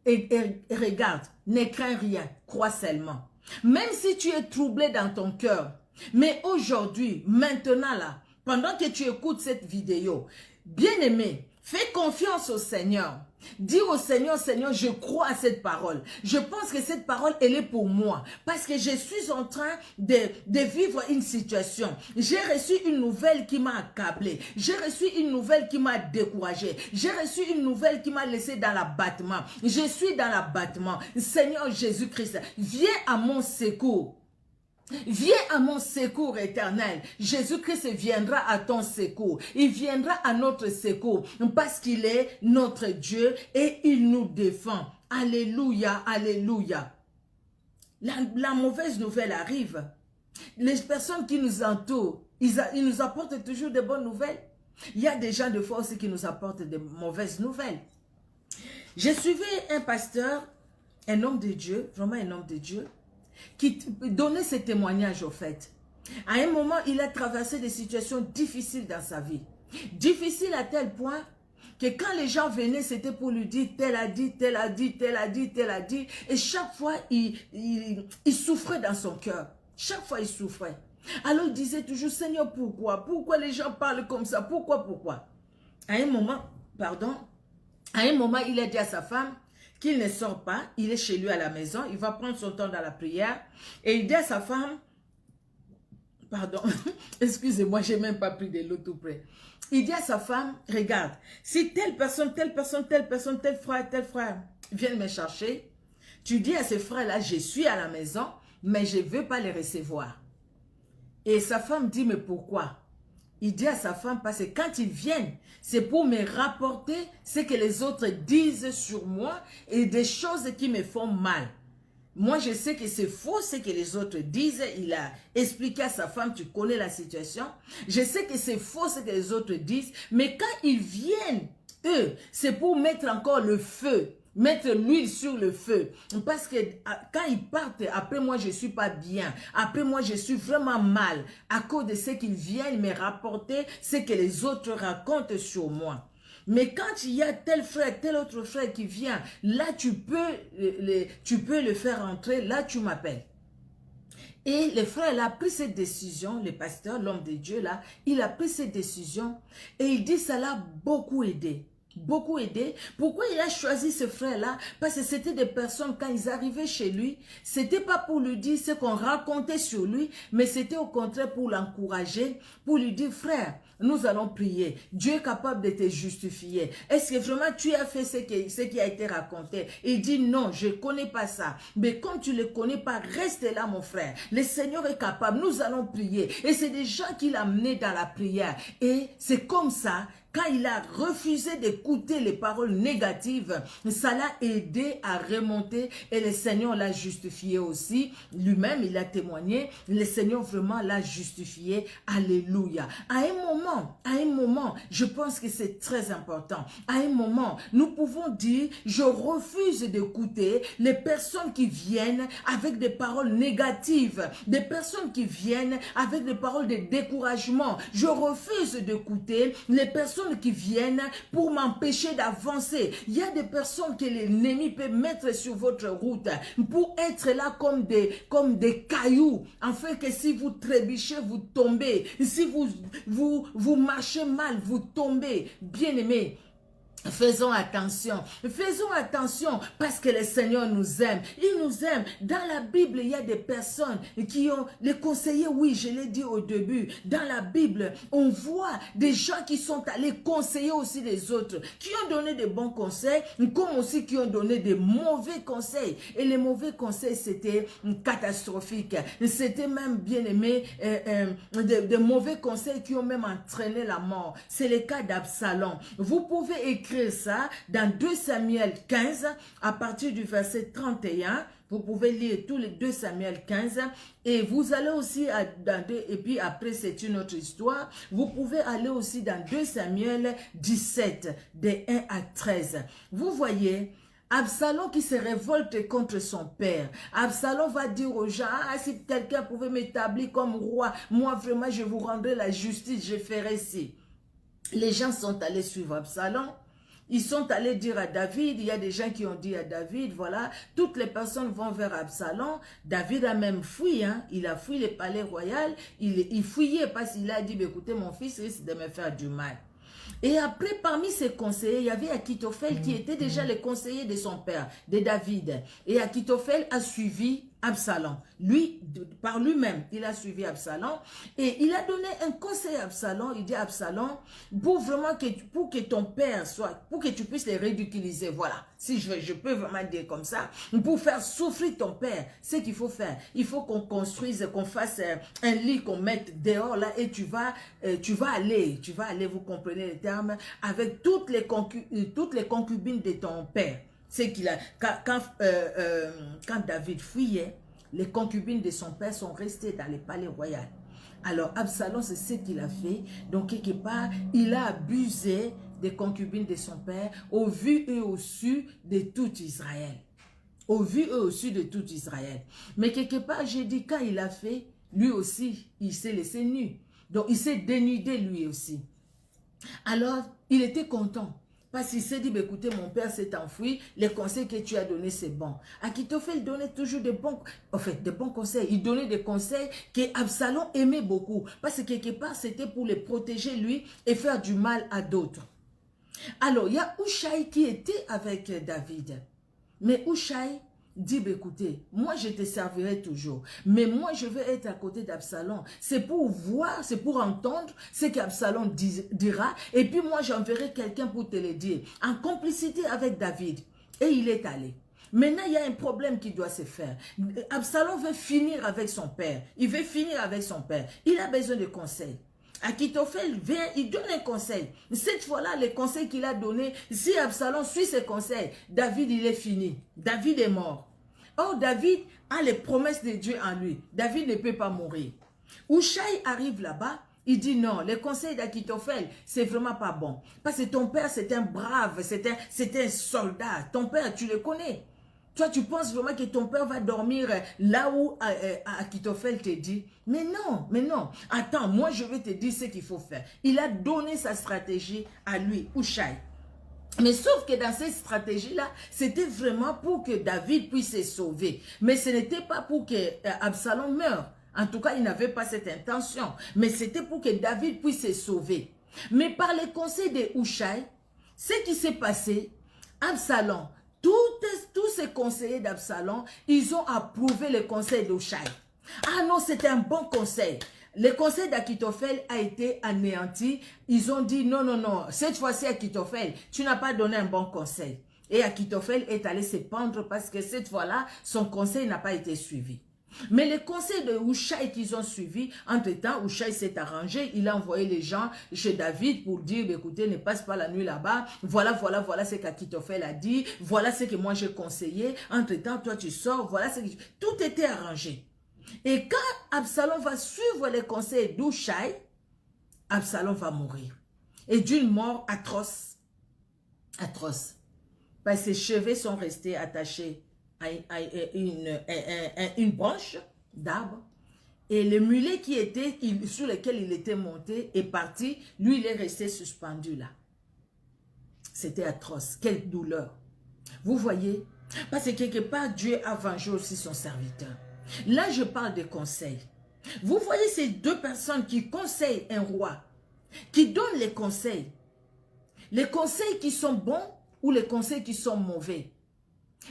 et regarde, ne crains rien, crois seulement. Même si tu es troublé dans ton cœur, mais aujourd'hui, maintenant là, pendant que tu écoutes cette vidéo, bien-aimé, fais confiance au Seigneur. Dis au Seigneur, Seigneur, je crois à cette parole. Je pense que cette parole, elle est pour moi. Parce que je suis en train de vivre une situation. J'ai reçu une nouvelle qui m'a accablé. J'ai reçu une nouvelle qui m'a découragé. J'ai reçu une nouvelle qui m'a laissé dans l'abattement. Je suis dans l'abattement. Seigneur Jésus-Christ, viens à mon secours. Viens à mon secours éternel. Jésus-Christ viendra à ton secours. Il viendra à notre secours parce qu'il est notre Dieu et il nous défend. Alléluia, alléluia. La mauvaise nouvelle arrive. Les personnes qui nous entourent, ils nous apportent toujours de bonnes nouvelles. Il y a des gens de fois aussi qui nous apportent de mauvaises nouvelles. J'ai suivi un pasteur, un homme de Dieu, vraiment un homme de Dieu, qui donnait ce témoignage au fait. À un moment, il a traversé des situations difficiles dans sa vie. Difficiles à tel point que quand les gens venaient, c'était pour lui dire tel a dit, tel a dit, tel a dit, tel a dit. Et chaque fois, il souffrait dans son cœur. Chaque fois, il souffrait. Alors, il disait toujours, Seigneur, pourquoi? Pourquoi les gens parlent comme ça? Pourquoi? À un moment, il a dit à sa femme, qu'il ne sort pas, il est chez lui à la maison, il va prendre son temps dans la prière et il dit à sa femme, pardon, excusez-moi, j'ai même pas pris de l'eau tout près. Il dit à sa femme, regarde, si telle personne, tel frère viennent me chercher, tu dis à ce frère-là, je suis à la maison, mais je ne veux pas les recevoir. Et sa femme dit, mais pourquoi? Il dit à sa femme, parce que quand ils viennent, c'est pour me rapporter ce que les autres disent sur moi et des choses qui me font mal. Moi, je sais que c'est faux ce que les autres disent. Il a expliqué à sa femme, tu connais la situation. Je sais que c'est faux ce que les autres disent. Mais quand ils viennent, eux, c'est pour mettre encore le feu. Mettre l'huile sur le feu. Parce que quand ils partent, après moi, je ne suis pas bien. Après moi, je suis vraiment mal. À cause de ce qu'ils viennent me rapporter, ce que les autres racontent sur moi. Mais quand il y a tel frère, tel autre frère qui vient, là, tu peux le faire entrer. Là, tu m'appelles. Et le frère, il a pris cette décision, le pasteur, l'homme de Dieu, là, il a pris cette décision. Et il dit, ça l'a beaucoup aidé. Beaucoup aidé. Pourquoi il a choisi ce frère-là? Parce que c'était des personnes, quand ils arrivaient chez lui, c'était pas pour lui dire ce qu'on racontait sur lui, mais c'était au contraire pour l'encourager, pour lui dire, frère, nous allons prier. Dieu est capable de te justifier. Est-ce que vraiment tu as fait ce qui a été raconté? Il dit, non, je ne connais pas ça. Mais comme tu ne le connais pas, reste là, mon frère. Le Seigneur est capable. Nous allons prier. Et c'est des gens qu'il a amenés dans la prière. Et c'est comme ça, quand il a refusé d'écouter les paroles négatives, ça l'a aidé à remonter et le Seigneur l'a justifié aussi. Lui-même, il a témoigné, le Seigneur vraiment l'a justifié. Alléluia. À un moment, je pense que c'est très important. À un moment, nous pouvons dire, je refuse d'écouter les personnes qui viennent avec des paroles négatives, des personnes qui viennent avec des paroles de découragement. Je refuse d'écouter les personnes qui viennent pour m'empêcher d'avancer. Il y a des personnes que l'ennemi peut mettre sur votre route pour être là comme des cailloux, afin que si vous trébuchez, vous tombez. Si vous marchez mal, vous tombez. Bien-aimés, faisons attention parce que le Seigneur nous aime. Il nous aime. Dans la Bible, il y a des personnes qui ont, les conseillers, oui, je l'ai dit au début, dans la Bible, on voit des gens qui sont allés conseiller aussi les autres, qui ont donné des bons conseils, comme aussi qui ont donné des mauvais conseils. Et les mauvais conseils, c'était catastrophique. C'était même, bien aimé, des mauvais conseils qui ont même entraîné la mort. C'est le cas d'Absalom. Vous pouvez écrire ça dans 2 Samuel 15 à partir du verset 31. Vous pouvez lire tous les 2 Samuel 15 et vous allez aussi et puis après c'est une autre histoire. Vous pouvez aller aussi dans 2 Samuel 17 de 1 à 13. Vous voyez Absalom qui se révolte contre son père. Absalom va dire aux gens, ah, si quelqu'un pouvait m'établir comme roi, moi vraiment je vous rendrai la justice, je ferai ci. Les gens sont allés suivre Absalom. Ils sont allés dire à David, il y a des gens qui ont dit à David, voilà, toutes les personnes vont vers Absalom. David a même fui, hein, il a fui le palais royal, il fuyait parce qu'il a dit, écoutez, mon fils risque de me faire du mal. Et après, parmi ses conseillers, il y avait Akitophel qui était déjà le conseiller de son père, de David. Et Akitophel a suivi Absalom. Lui, par lui-même, il a suivi Absalom. Et il a donné un conseil à Absalom. Il dit à Absalom, pour vraiment pour que ton père soit, pour que tu puisses les ridiculiser, voilà. Si je peux vraiment dire comme ça, pour faire souffrir ton père, c'est qu'il faut faire. Il faut qu'on construise, qu'on fasse un lit, qu'on mette dehors là, et tu vas aller, vous comprenez les termes, avec toutes les concubines de ton père. C'est qu'il a, quand David fuyait, les concubines de son père sont restées dans le palais royal. Alors Absalom, c'est ce qu'il a fait. Donc quelque part, il a abusé des concubines de son père au vu et au su de tout Israël. Au vu et au su de tout Israël. Mais quelque part, j'ai dit, quand il a fait, lui aussi, il s'est laissé nu. Donc il s'est dénudé lui aussi. Alors, il était content. Parce qu'il s'est dit, bah, écoutez, mon père s'est enfoui, les conseils que tu as donnés, c'est bon. Akitophel donnait toujours des bons conseils. Il donnait des conseils que Absalom aimait beaucoup. Parce que quelque part, c'était pour les protéger lui et faire du mal à d'autres. Alors, il y a Hushai qui était avec David. Mais Hushai dit, bah, écoutez, moi je te servirai toujours, mais moi je vais être à côté d'Absalom. C'est pour voir, c'est pour entendre ce qu'Absalom dira, et puis moi j'enverrai quelqu'un pour te le dire, en complicité avec David. Et il est allé. Maintenant, il y a un problème qui doit se faire. Absalom veut finir avec son père. Il veut finir avec son père. Il a besoin de conseils. Akitophel vient, il donne un conseil. Cette fois-là, les conseils qu'il a donnés, si Absalom suit ses conseils, David, il est fini. David est mort. Or, David a les promesses de Dieu en lui. David ne peut pas mourir. Hushai arrive là-bas, il dit non, les conseils d'Akitophel, c'est vraiment pas bon. Parce que ton père, c'est un brave, c'est un soldat. Ton père, tu le connais. Toi, tu penses vraiment que ton père va dormir là où Akitophel te dit? Mais non, mais non. Attends, moi, je vais te dire ce qu'il faut faire. Il a donné sa stratégie à lui, Hushai. Mais sauf que dans cette stratégie-là, c'était vraiment pour que David puisse se sauver. Mais ce n'était pas pour que Absalom meure. En tout cas, il n'avait pas cette intention. Mais c'était pour que David puisse se sauver. Mais par les conseils de Hushai, ce qui s'est passé, Absalom, tous ces conseillers d'Absalom, ils ont approuvé le conseil d'Hushai. Ah non, c'était un bon conseil. Le conseil d'Akitophel a été anéanti. Ils ont dit non, non, non. Cette fois-ci, Akitophel, tu n'as pas donné un bon conseil. Et Akitophel est allé se pendre parce que cette fois-là, son conseil n'a pas été suivi. Mais les conseils de Hushai qu'ils ont suivis, entre-temps, Hushai s'est arrangé, il a envoyé les gens chez David pour dire, écoutez, ne passe pas la nuit là-bas, voilà ce qu'Akitophel a dit, voilà ce que moi j'ai conseillé, entre-temps, toi tu sors, voilà ce que... Tout était arrangé. Et quand Absalom va suivre les conseils d'Hushai, Absalom va mourir. Et d'une mort atroce, atroce. Parce que ses cheveux sont restés attachés à une branche d'arbre. Et le mulet sur lequel il était monté est parti. Lui, il est resté suspendu là. C'était atroce. Quelle douleur. Vous voyez? Parce que quelque part, Dieu a vengé aussi son serviteur. Là, je parle de conseils. Vous voyez ces deux personnes qui conseillent un roi, qui donnent les conseils qui sont bons ou les conseils qui sont mauvais.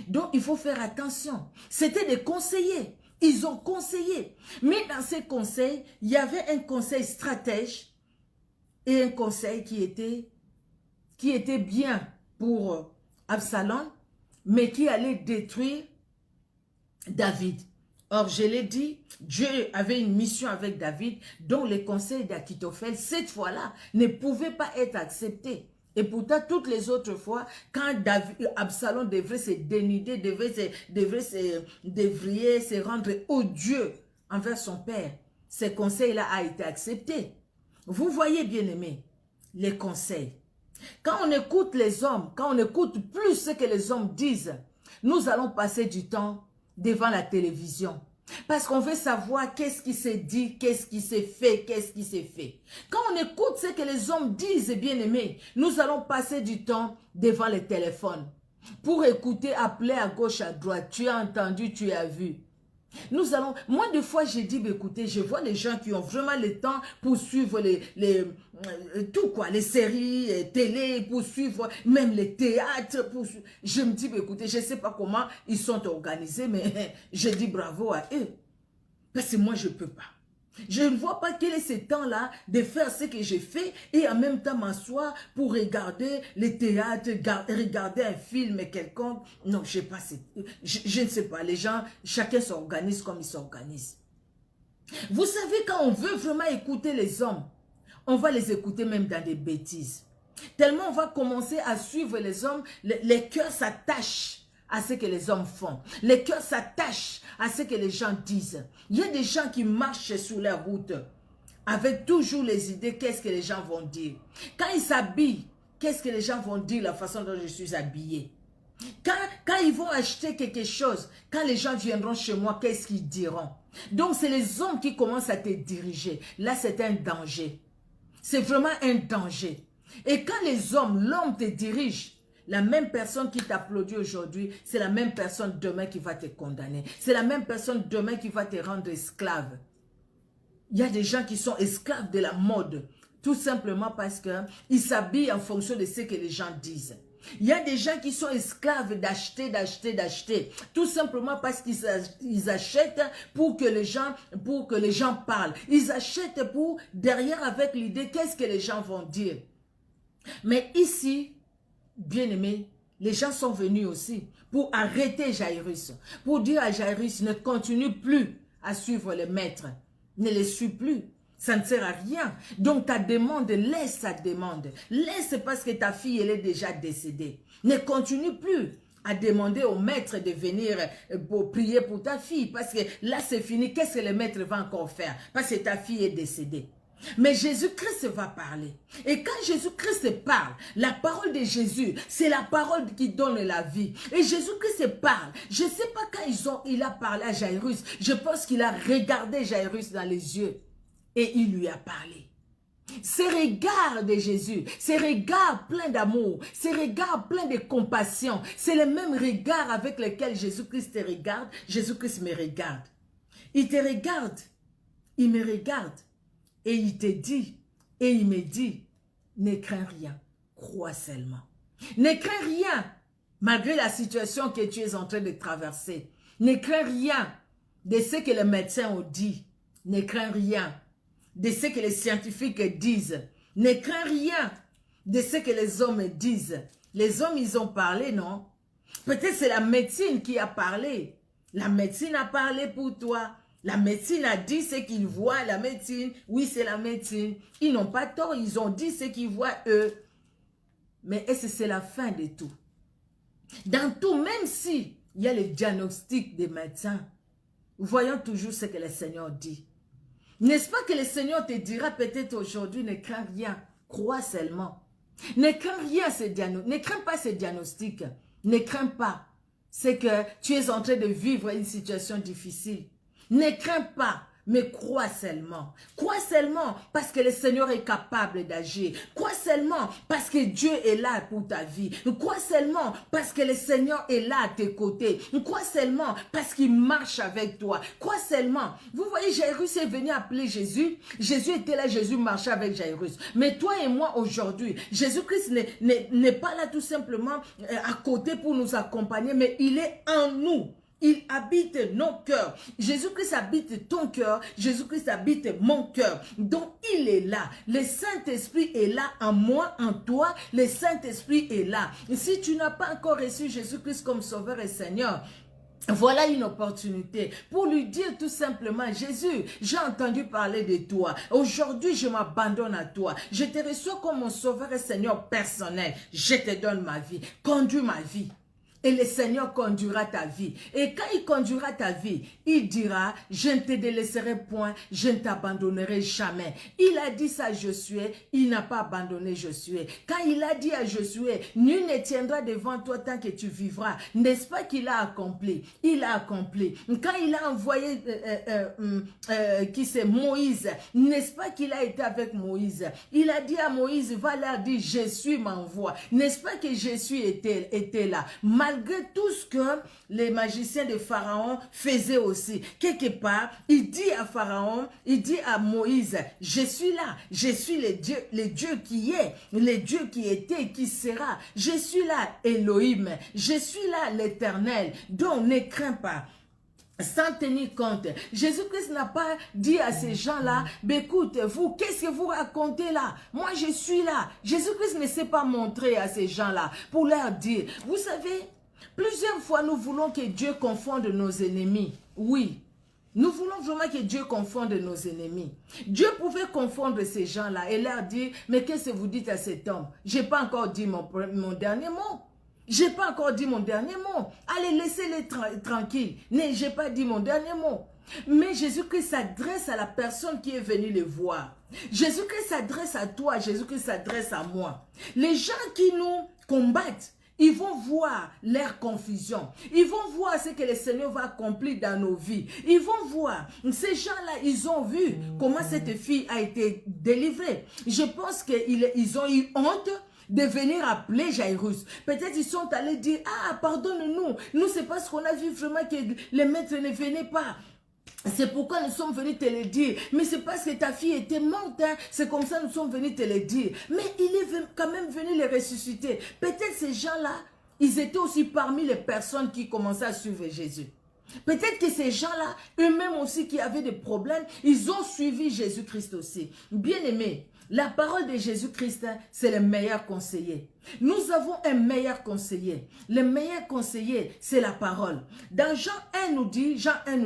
Donc, il faut faire attention. C'était des conseillers. Ils ont conseillé. Mais dans ces conseils, il y avait un conseil stratège et un conseil qui était bien pour Absalom, mais qui allait détruire David. Or, je l'ai dit, Dieu avait une mission avec David, dont les conseils d'Akitophel, cette fois-là, ne pouvaient pas être acceptés. Et pourtant, toutes les autres fois, quand Absalom devrait se dénuder, devrait se rendre odieux envers son père, ces conseils-là ont été acceptés. Vous voyez, bien-aimés, les conseils. Quand on écoute les hommes, quand on écoute plus ce que les hommes disent, nous allons passer du temps devant la télévision. Parce qu'on veut savoir qu'est-ce qui s'est dit, qu'est-ce qui s'est fait, qu'est-ce qui s'est fait. Quand on écoute ce que les hommes disent, bien aimés, nous allons passer du temps devant les téléphones. Pour écouter, appeler à gauche, à droite. Tu as entendu, tu as vu. Moi des fois j'ai dit, écoutez, je vois les gens qui ont vraiment le temps pour suivre tout quoi, les séries, les télé, pour suivre même les théâtres. Je me dis, écoutez, je ne sais pas comment ils sont organisés, mais je dis bravo à eux. Parce que moi je ne peux pas. Je ne vois pas quel est ce temps-là de faire ce que j'ai fait et en même temps m'asseoir pour regarder les théâtres, regarder un film quelconque. Non, je ne sais pas. Les gens, chacun s'organise comme il s'organise. Vous savez, quand on veut vraiment écouter les hommes, on va les écouter même dans des bêtises. Tellement on va commencer à suivre les hommes, les cœurs s'attachent à ce que les hommes font. Les cœurs s'attachent à ce que les gens disent. Il y a des gens qui marchent sur la route avec toujours les idées, qu'est-ce que les gens vont dire. Quand ils s'habillent, qu'est-ce que les gens vont dire, la façon dont je suis habillé. Quand ils vont acheter quelque chose, quand les gens viendront chez moi, qu'est-ce qu'ils diront. Donc c'est les hommes qui commencent à te diriger. Là c'est un danger. C'est vraiment un danger. Et quand l'homme te dirige, la même personne qui t'applaudit aujourd'hui, c'est la même personne demain qui va te condamner. C'est la même personne demain qui va te rendre esclave. Il y a des gens qui sont esclaves de la mode, tout simplement parce qu'ils s'habillent en fonction de ce que les gens disent. Il y a des gens qui sont esclaves d'acheter, tout simplement parce qu'ils achètent pour que les gens parlent. Ils achètent derrière avec l'idée, qu'est-ce que les gens vont dire. Mais ici, bien-aimés, les gens sont venus aussi pour arrêter Jairus, pour dire à Jairus, ne continue plus à suivre les maîtres, ne les suis plus, ça ne sert à rien. Donc ta demande, laisse ta demande, laisse parce que ta fille, elle est déjà décédée. Ne continue plus à demander au maître de venir pour prier pour ta fille, parce que là c'est fini, qu'est-ce que le maître va encore faire? Parce que ta fille est décédée. Mais Jésus-Christ va parler. Et quand Jésus-Christ parle, la parole de Jésus, c'est la parole qui donne la vie. Et Jésus-Christ parle. Je ne sais pas quand il a parlé à Jairus. Je pense qu'il a regardé Jairus dans les yeux. Et il lui a parlé. Ces regards de Jésus, ces regards pleins d'amour, ces regards pleins de compassion, c'est le même regard avec lequel Jésus-Christ te regarde. Jésus-Christ me regarde. Il te regarde. Il me regarde. Et il te dit, et il me dit, ne crains rien, crois seulement. Ne crains rien, malgré la situation que tu es en train de traverser. Ne crains rien de ce que les médecins ont dit. Ne crains rien de ce que les scientifiques disent. Ne crains rien de ce que les hommes disent. Les hommes, ils ont parlé, non? Peut-être c'est la médecine qui a parlé. La médecine a parlé pour toi. La médecine a dit ce qu'ils voient, la médecine, oui, c'est la médecine. Ils n'ont pas tort, ils ont dit ce qu'ils voient eux. Mais est-ce que c'est la fin de tout? Dans tout, même si il y a le diagnostic des médecins, voyons toujours ce que le Seigneur dit. N'est-ce pas que le Seigneur te dira peut-être aujourd'hui, ne crains rien, crois seulement. Ne crains rien, ne crains pas ce diagnostic. Ne crains pas. C'est que tu es en train de vivre une situation difficile. Ne crains pas, mais crois seulement. Crois seulement parce que le Seigneur est capable d'agir. Crois seulement parce que Dieu est là pour ta vie. Crois seulement parce que le Seigneur est là à tes côtés. Crois seulement parce qu'il marche avec toi. Crois seulement. Vous voyez, Jairus est venu appeler Jésus. Jésus était là, Jésus marchait avec Jairus. Mais toi et moi aujourd'hui, Jésus-Christ n'est pas là tout simplement à côté pour nous accompagner, mais il est en nous. Il habite nos cœurs. Jésus-Christ habite ton cœur. Jésus-Christ habite mon cœur. Donc, il est là. Le Saint-Esprit est là en moi, en toi. Le Saint-Esprit est là. Et si tu n'as pas encore reçu Jésus-Christ comme Sauveur et Seigneur, voilà une opportunité pour lui dire tout simplement, Jésus, j'ai entendu parler de toi. Aujourd'hui, je m'abandonne à toi. Je te reçois comme mon Sauveur et Seigneur personnel. Je te donne ma vie. Conduis ma vie. Et le Seigneur conduira ta vie. Et quand il conduira ta vie, il dira, je ne te délaisserai point, je ne t'abandonnerai jamais. Il a dit ça à Josué, il n'a pas abandonné Josué. Quand il a dit à Josué, nul ne tiendra devant toi tant que tu vivras. N'est-ce pas qu'il a accompli? Il a accompli. Quand il a envoyé, qui c'est Moïse, n'est-ce pas qu'il a été avec Moïse? Il a dit à Moïse, va leur dire, Jésus m'envoie. N'est-ce pas que Jésus était là? Malgré tout ce que les magiciens de Pharaon faisaient aussi. Quelque part, il dit à Pharaon, il dit à Moïse, je suis là, je suis le Dieu qui est, le Dieu qui était et qui sera. Je suis là, Elohim, je suis là, l'Éternel. Donc, ne crains pas. Sans tenir compte, Jésus-Christ n'a pas dit à ces gens-là, écoute, vous, qu'est-ce que vous racontez là? Moi, je suis là. Jésus-Christ ne s'est pas montré à ces gens-là pour leur dire, vous savez, plusieurs fois, nous voulons que Dieu confonde nos ennemis. Oui, nous voulons vraiment que Dieu confonde nos ennemis. Dieu pouvait confondre ces gens-là et leur dire, mais qu'est-ce que vous dites à cet homme? Je n'ai pas encore dit mon dernier mot. Je n'ai pas encore dit mon dernier mot. Allez, laissez-les tranquilles. Je n'ai pas dit mon dernier mot. Mais Jésus-Christ s'adresse à la personne qui est venue le voir. Jésus-Christ s'adresse à toi. Jésus-Christ s'adresse à moi. Les gens qui nous combattent, ils vont voir leur confusion. Ils vont voir ce que le Seigneur va accomplir dans nos vies. Ils vont voir. Ces gens-là, ils ont vu comment cette fille a été délivrée. Je pense qu'ils ont eu honte de venir appeler Jairus. Peut-être ils sont allés dire, ah, pardonne-nous. Nous, c'est parce qu'on a vu vraiment que les maîtres ne venaient pas. C'est pourquoi nous sommes venus te le dire. Mais c'est parce que ta fille était morte. Hein. C'est comme ça que nous sommes venus te le dire. Mais il est quand même venu les ressusciter. Peut-être ces gens-là, ils étaient aussi parmi les personnes qui commençaient à suivre Jésus. Peut-être que ces gens-là, eux-mêmes aussi qui avaient des problèmes, ils ont suivi Jésus-Christ aussi. Bien-aimés, la parole de Jésus-Christ, c'est le meilleur conseiller. Nous avons un meilleur conseiller. Le meilleur conseiller, c'est la parole. Dans Jean 1 nous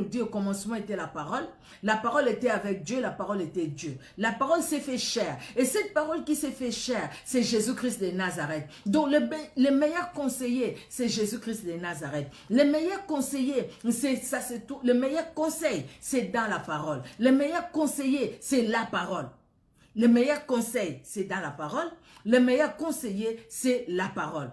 dit, au commencement était la parole était avec Dieu, la parole était Dieu. La parole s'est fait chair. Et cette parole qui s'est fait chair, c'est Jésus-Christ de Nazareth. Donc le meilleur conseiller, c'est Jésus-Christ de Nazareth. Le meilleur conseiller, le meilleur conseil, c'est dans la parole. Le meilleur conseiller, c'est la parole. Le meilleur conseil, c'est dans la parole. Le meilleur conseiller, c'est la parole.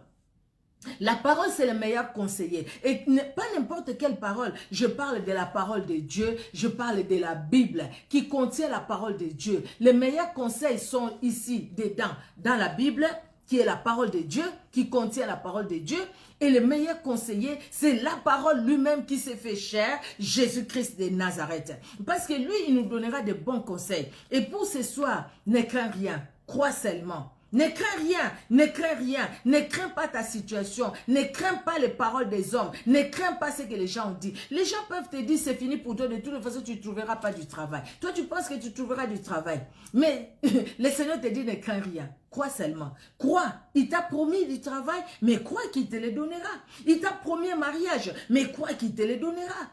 La parole, c'est le meilleur conseiller. Et pas n'importe quelle parole. Je parle de la parole de Dieu. Je parle de la Bible qui contient la parole de Dieu. Les meilleurs conseils sont ici, dedans, dans la Bible, qui est la parole de Dieu, qui contient la parole de Dieu. Et le meilleur conseiller, c'est la parole lui-même qui s'est fait chair, Jésus-Christ de Nazareth. Parce que lui, il nous donnera de bons conseils. Et pour ce soir, ne crains rien, crois seulement. Ne crains rien, ne crains rien, ne crains pas ta situation, ne crains pas les paroles des hommes, ne crains pas ce que les gens ont dit. Les gens peuvent te dire c'est fini pour toi, de toute façon tu ne trouveras pas du travail. Toi tu penses que tu trouveras du travail, mais le Seigneur te dit ne crains rien, crois seulement. Crois, il t'a promis du travail, mais crois qu'il te le donnera. Il t'a promis un mariage, mais crois qu'il te le donnera.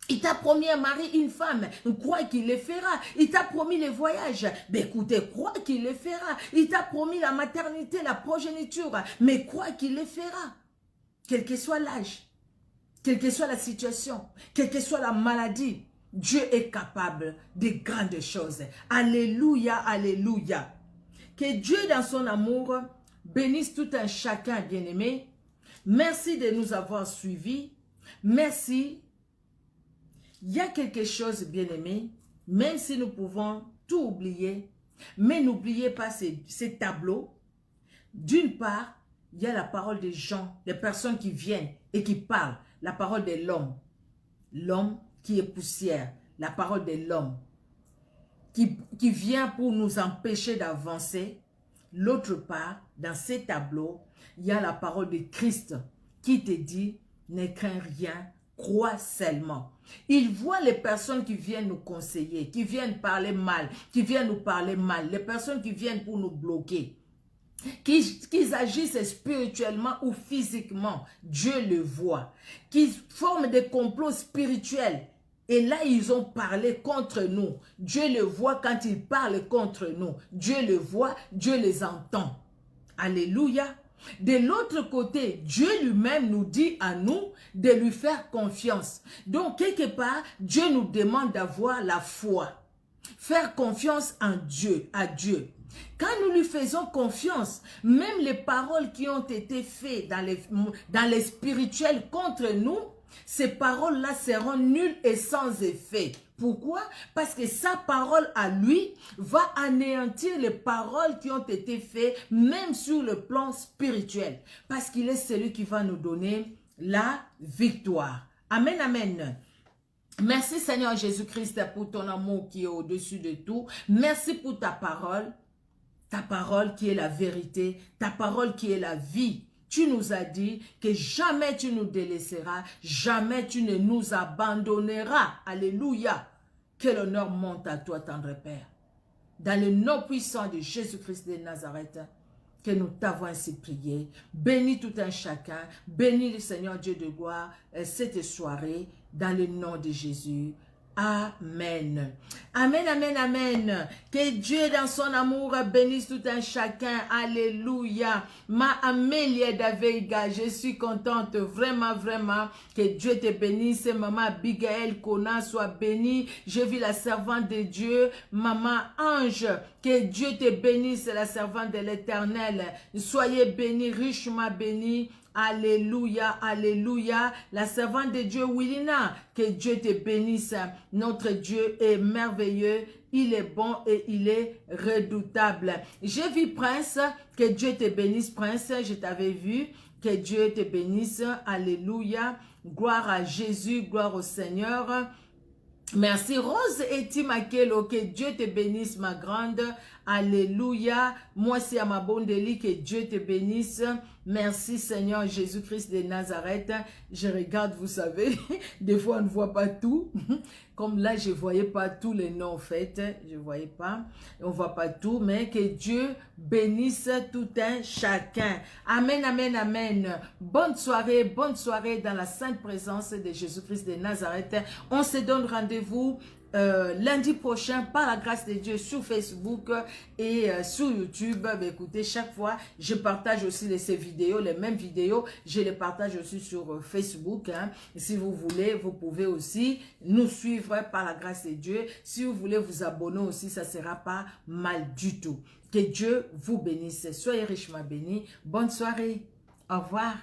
Il t'a promis un mari, une femme, crois qu'il le fera. Il t'a promis les voyages, mais écoutez, crois qu'il le fera. Il t'a promis la maternité, la progéniture, mais crois qu'il le fera. Quel que soit l'âge, quelle que soit la situation, quelle que soit la maladie, Dieu est capable de grandes choses. Alléluia, alléluia. Que Dieu dans son amour bénisse tout un chacun bien-aimé. Merci de nous avoir suivis. Merci. Il y a quelque chose, bien-aimé, même si nous pouvons tout oublier, mais n'oubliez pas ces tableaux. D'une part, il y a la parole des gens, des personnes qui viennent et qui parlent, la parole de l'homme. L'homme qui est poussière, la parole de l'homme qui vient pour nous empêcher d'avancer. L'autre part, dans ces tableaux, il y a la parole de Christ qui te dit, ne crains rien, crois seulement. Il voit les personnes qui viennent nous conseiller, qui viennent parler mal, qui viennent nous parler mal, les personnes qui viennent pour nous bloquer, qu'ils agissent spirituellement ou physiquement, Dieu le voit, qu'ils forment des complots spirituels. Et là, ils ont parlé contre nous. Dieu le voit quand ils parlent contre nous. Dieu le voit, Dieu les entend. Alléluia. De l'autre côté, Dieu lui-même nous dit à nous de lui faire confiance. Donc, quelque part, Dieu nous demande d'avoir la foi. Faire confiance en Dieu, à Dieu. Quand nous lui faisons confiance, même les paroles qui ont été faites dans les spirituels contre nous, ces paroles-là seront nulles et sans effet. Pourquoi? Parce que sa parole à lui va anéantir les paroles qui ont été faites, même sur le plan spirituel. Parce qu'il est celui qui va nous donner la victoire. Amen, amen. Merci Seigneur Jésus-Christ pour ton amour qui est au-dessus de tout. Merci pour ta parole qui est la vérité, ta parole qui est la vie. Tu nous as dit que jamais tu nous délaisseras, jamais tu ne nous abandonneras. Alléluia. Que l'honneur monte à toi, tendre Père. Dans le nom puissant de Jésus-Christ de Nazareth, que nous t'avons ainsi prié. Bénis tout un chacun. Bénis le Seigneur Dieu de gloire cette soirée dans le nom de Jésus. Amen. Amen, amen, amen. Que Dieu dans son amour bénisse tout un chacun. Alléluia. Ma Amélie Daveiga, je suis contente vraiment, vraiment. Que Dieu te bénisse. Maman Abigail Kona soit bénie. Je vis la servante de Dieu. Maman Ange, que Dieu te bénisse, la servante de l'Éternel. Soyez bénis, richement bénis. Alléluia, alléluia. La servante de Dieu, Willina, que Dieu te bénisse. Notre Dieu est merveilleux, il est bon et il est redoutable. J'ai vu Prince, que Dieu te bénisse Prince, je t'avais vu. Que Dieu te bénisse, alléluia. Gloire à Jésus, gloire au Seigneur. Merci Rose et Timakelo, que Dieu te bénisse ma grande, alléluia. Moi c'est à ma Bondeli, que Dieu te bénisse. Merci Seigneur Jésus-Christ de Nazareth. Je regarde, vous savez, des fois on ne voit pas tout. Comme là, je ne voyais pas tous les noms en fait. Je ne voyais pas. On ne voit pas tout, mais que Dieu bénisse tout un chacun. Amen, amen, amen. Bonne soirée dans la sainte présence de Jésus-Christ de Nazareth. On se donne rendez-vous lundi prochain par la grâce de Dieu sur Facebook et sur YouTube. Ben, écoutez, chaque fois je partage aussi ces vidéos, les mêmes vidéos, je les partage aussi sur Facebook. Si vous voulez, vous pouvez aussi nous suivre par la grâce de Dieu. Si vous voulez vous abonner aussi, ça sera pas mal du tout. Que Dieu vous bénisse. Soyez richement bénis. Bonne soirée. Au revoir.